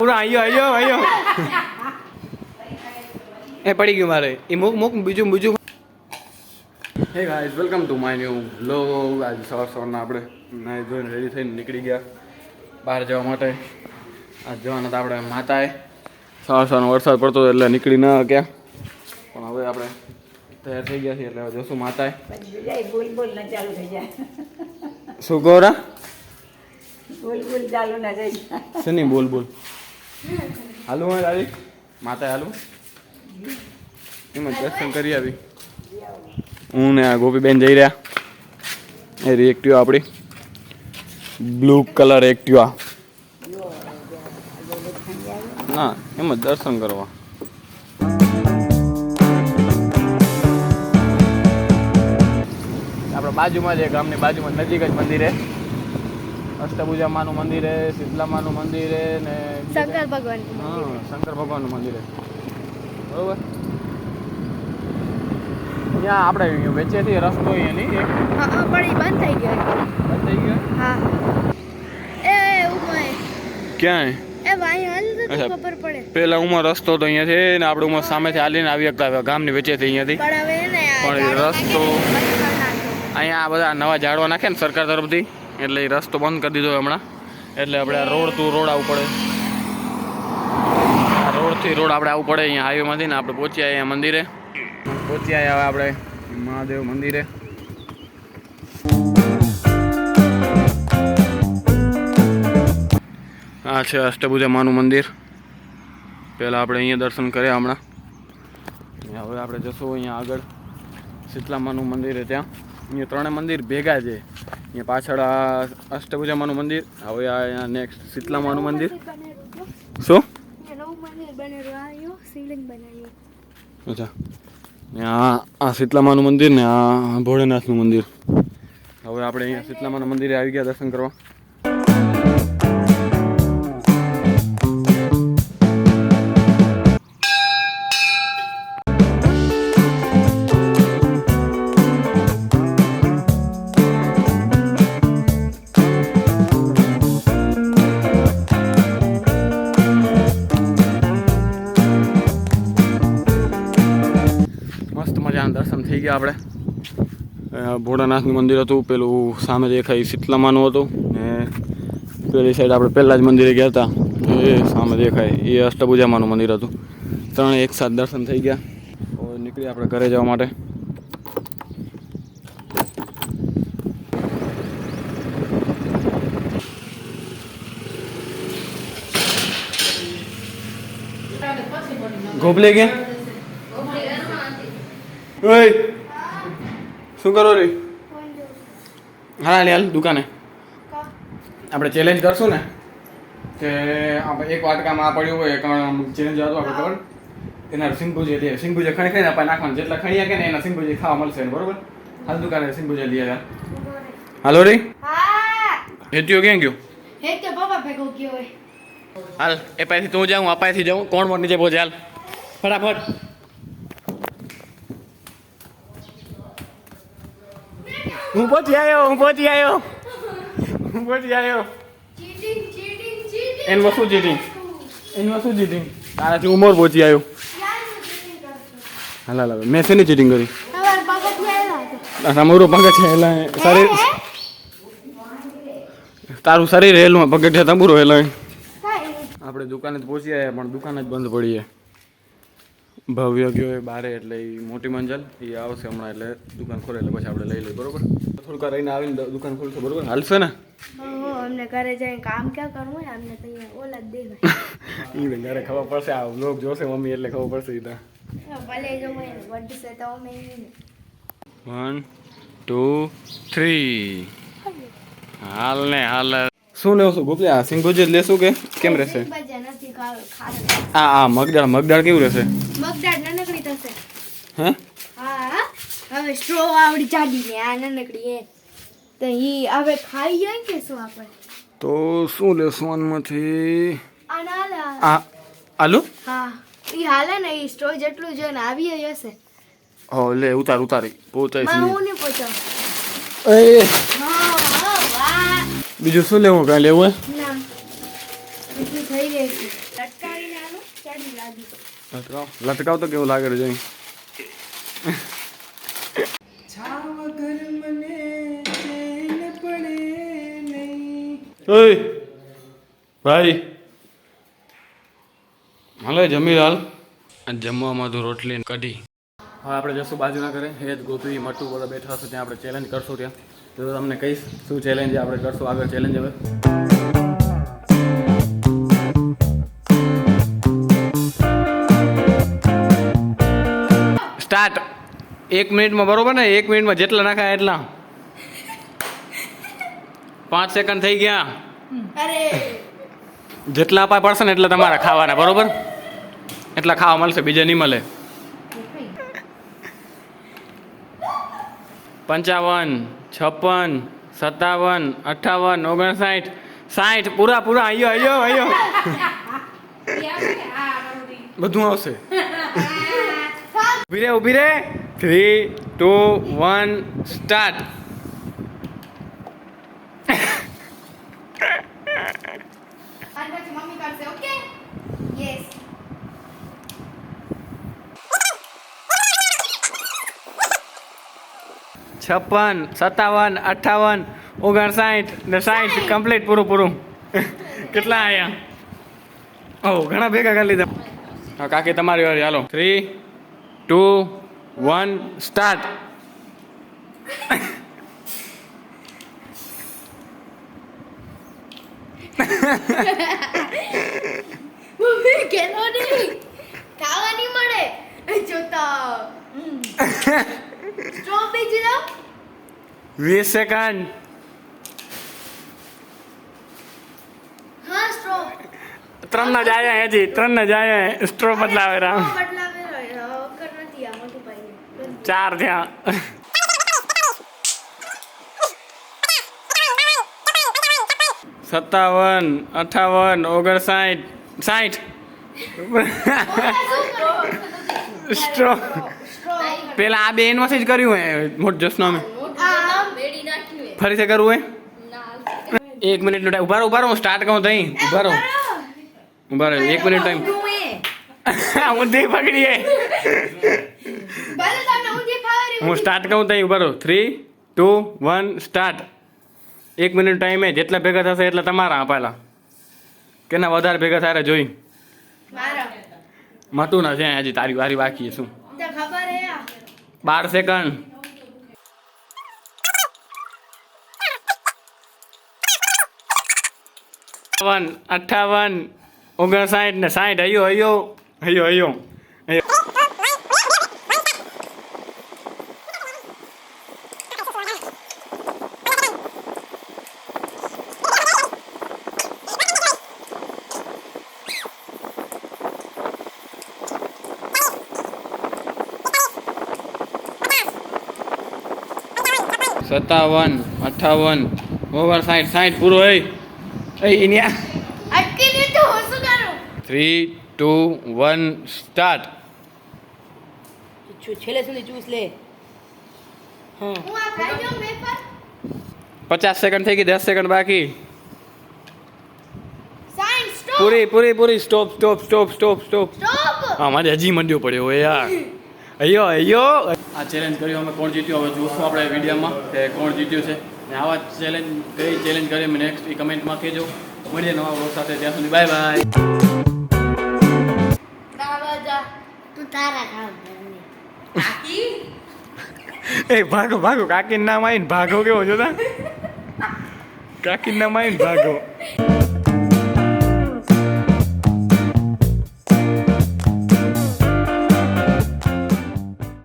પૂરા આયો એ પડી ગયું મારે એ મૂક બીજું hey guys welcome to my new vlog. આજે સવારના આપણે નાઈ ધોઈને રેડી થઈને નીકળી ગયા બહાર જવા માટે. આજ જવાના હતા આપણે માતાએ. સવારનો વરસાદ પડતો એટલે નીકળી ન ગયા, પણ હવે આપણે તૈયાર થઈ ગયા છીએ એટલે હવે જશું માતાએ. શું કહો રા? શની બોલ હાલું હોય દાદી માતાએ હાલું એમાં દર્શન કરી આવી. હું ને આ ગોપીબેન જઈ રહ્યા. એ એક્ટિવા આપણી બ્લુ કલર એક્ટિવા. ના એમ જ દર્શન કરવા. આપણે બાજુમાં જ ગામની બાજુમાં નજીક જ મંદિરે અષ્ટભુજા માનું મંદિર છે, શીતલા માનું મંદિર છે ને શંકર ભગવાન. હા શંકર ભગવાનનું મંદિર છે બરોબર. ત્યાં આપણે વચ્ચેથી રસ્તો એની બંધ થઈ ગયો. હા એ ક્યાંય પેલા ઉમર રસ્તો તો અહીંયા છે ને આપણે ઉમર સામેથી હાલીને આવી શકતા ગામની વચ્ચેથી અહીંયાથી. પણ રસ્તો અહીંયા આ બધા નવા ઝાડવા નાખે ને સરકાર તરફથી એટલે એ રસ્તો બંધ કરી દીધો હમણાં. એટલે આપણે આ રોડ ટુ રોડ આવવું પડે. આ રોડથી રોડ આપણે આવવું પડે અહીંયા હાઈવેમાંથી ને આપણે પહોંચી અહીંયા મંદિરે. પહોંચી આવ્યા આપણે મહાદેવ મંદિરે. આ છે અષ્ટભુજા માનું મંદિર. પહેલાં આપણે અહીંયા દર્શન કર્યા હમણાં. હવે આપણે જશું અહીંયા આગળ શીતલા માનું મંદિર છે ત્યાં. અહીંયા ત્રણેય મંદિર ભેગા છે. અહીંયા પાછળ આ અષ્ટભુજા માનું મંદિર, હવે અહીંયા નેક્સ્ટ શીતલા માનું મંદિર. શું અચ્છા આ શીતલા માનું મંદિર ને આ ભોળેનાથનું મંદિર. હવે આપણે અહીંયા શીતલા માના મંદિરે આવી ગયા દર્શન કરવા. દર્શન થઈ ગયા આપણે. ભોળાનાથનું મંદિર હતું, પેલું સામે દેખાય શીતલામાનું હતું ને પેલી સાઈડ આપણે પહેલાં જ મંદિરે ગયા હતા એ સામે દેખાય એ અષ્ટભુજામાનું મંદિર હતું. ત્રણે એક સાથ દર્શન થઈ ગયા. હવે નીકળી આપણે ઘરે જવા માટે. ગોપલે ગયા ઓય શું કરો રે? હા હાલ દુકાને આપણે ચેલેન્જ કરશું ને કે આપણે એક વાટકામાં આ પડ્યું હોય ચેલેન્જ હતો આપણે ખબર એના સિંગભુજી લે. સિંગભુજી ખણી ખાઈને આપણે નાખવાનું જેટલા ખણીયા કે ને એના સિંગભુજી ખાવા મળશે બરોબર. હાલ દુકાને સિંગભુજી લઈ આવ્યા. હાલો રે હેત્યો ક્યાં ગયો? હેત્યો બાબા ભેગો ગયો હોય. હાલ એ પાસેથી તું જાઉં આ પાસેથી જાઉં કોણ મોટ નીચે પહોંચે. હાલ ફટાફટ. હું પહોંચી આવ્યો. એનમાં શું ચીટિંગ? તારાથી ઉમર પહોંચી આવ્યો. હાલ મેં શેની ચીટિંગ કરી? તમારું પગજ છે શરીર તારું શરીર હેલું પગજ છે તંબુરો હેલો. આપણે દુકાને જ પહોંચી આવ્યા પણ દુકાન જ બંધ પડી છે. ભવ્ય ગયો એ બારે એટલે એ મોટી મંજલ એ આવશે હમણાં એટલે દુકાન ખોલે એટલે પછી આપણે લઈ લઈએ બરોબર. થોડુંક રહીને આવીને દુકાન ખોલશે બરોબર. હાલશે ને? અમને ઘરે જઈને કામ ક્યાં કરવું હોય અમને તો ઓલા જ દેવાય. એ ઘરે ખબર પડશે. આ લોક જોશે મમ્મી એટલે ખબર પડશે. એ ભલે જો વધશે તો અમે 1 2 3 હાલ ને હાલ. શું લેવું છું ગોપલી? આ સિંગભુજી જ લેશું કે કેમ રહેશે? હા મગદાળ કેવું રહેશે? મગદાળ નાનકડી થશે. હે હા હવે સ્ટ્રો આવડી જાડી ને આ નાનકડી એ તો ઈ હવે ખાઈ જાય કે શું આપણે? તો શું લેશું આમાંથી? આલુ હા ઈ હાલે ને ઈ સ્ટ્રો જેટલું જો ને આવી જશે. હો લે ઉતારી પહોંચાઈશ હું નહીં પહોંચાવ. એ હા વાહ બીજું શું લેવું? કાંઈ લેવું હે? ના એટલું થઈ ગયું. લટકાવીને આલું ચડી લાગી લટકાવ તો કેવું લાગે છે ઓય ભાઈ હાલે જમી હાલ જમવામાં તો રોટલી ને કઢી. હવે આપણે જશું બાજુના ઘરે હેત ગોપી મટુ બધા બેઠા હશે ત્યાં આપણે ચેલેન્જ કરશું ત્યાં તો તમને કહીશ શું ચેલેન્જ આપણે કરશું આગળ ચેલેન્જ હવે સ્ટાર્ટ 1 મિનિટમાં બરોબર ને 1 મિનિટમાં જેટલા નાખાય એટલા 5 સેકન્ડ થઈ ગયા. અરે જેટલા આપા પડશે ને એટલા તમારા ખાવાના બરોબર એટલા ખાવા મળશે બીજા નહીં મળે. 55 56 57 58 59 60 પૂરા પૂરા આયો આયો આયો બધું આવશે. ઉભી રે 3 2 1 સ્ટાર્ટ. અને પછી મમ્મી કરશે ઓકે યસ. છપ્પન 57 58 59 ને 60 કમ્પ્લીટ પૂરું કેટલા આયા? ઓહ ઘણા ભેગા કરી લીધા. હા કાકી તમારી વારી હાલો 3 2 1 સ્ટાર્ટ. મમ્મી કેનો નહીં ખાવા નહીં મળે જોતા સ્ટ્રો બીજી દો 20 સેકન્ડ. હા સ્ટ્રો 3 જ આયા હજી 3 જ આયા સ્ટ્રો બદલાવે રામ બદલાવે કર નથી આ મોટું ભાઈ 4 થયા. 57 58 59 60 સ્ટ્રો પેલા આ બેન માંથી જ કર્યું હે મોટ જસનો અમે મેડી નાખ્યું હે ફરીથી કરવું હે 1 મિનિટ નો ટાઈમ ઉભા રહો હું સ્ટાર્ટ કહું તઈ ઉભા રહો 1 મિનિટ ટાઈમ ઊંધી પકડી હે ભલે તમને ઊંધી ફાવરી હું સ્ટાર્ટ કહું તઈ ઉભા રહો 3 2 1 સ્ટાર્ટ. 1 મિનિટ ટાઈમ હે જેટલા ભેગા થશે એટલા તમારા આપેલા કેના વધારે ભેગા થાય જોઈ મારા મતું ના છે હજી તારી વારી બાકી શું તો ખબર હે 12 સેકન્ડ. 58 59 ને 60 હયો સત્તાવન 58 59 60 પૂરો ઇન્યા અટકી નહીં તો હું શું કરું 3 2 1 સ્ટાર્ટ. છેલ્લે સુધી ચૂસ લે. હા હું આ ખાઈ જાઉં વેફર 50 સેકન્ડ થઈ ગઈ 10 સેકન્ડ બાકી. સાઈન સ્ટોપ પૂરી સ્ટોપ સ્ટોપ હા મારે હજી મંડ્યો પડ્યો યાર અયો આ ચેલેન્જ કર્યો અમે કોણ જીત્યો હવે જોશું આપણે વિડીયોમાં કે કોણ જીત્યું છે ને આવા કઈ ચેલેન્જ કરી અમે નેક્સ્ટ એ કમેન્ટમાં કહેજો. મળીએ નવા બ્લોગ સાથે ત્યાં સુધી બાય બાય. રાવાજા તું તારા કામ કરને કાકી એ ભાગો કાકીનું નામ આવીને ભાગો કેવો જોતા કાકીનું નામ આવીને ભાગો.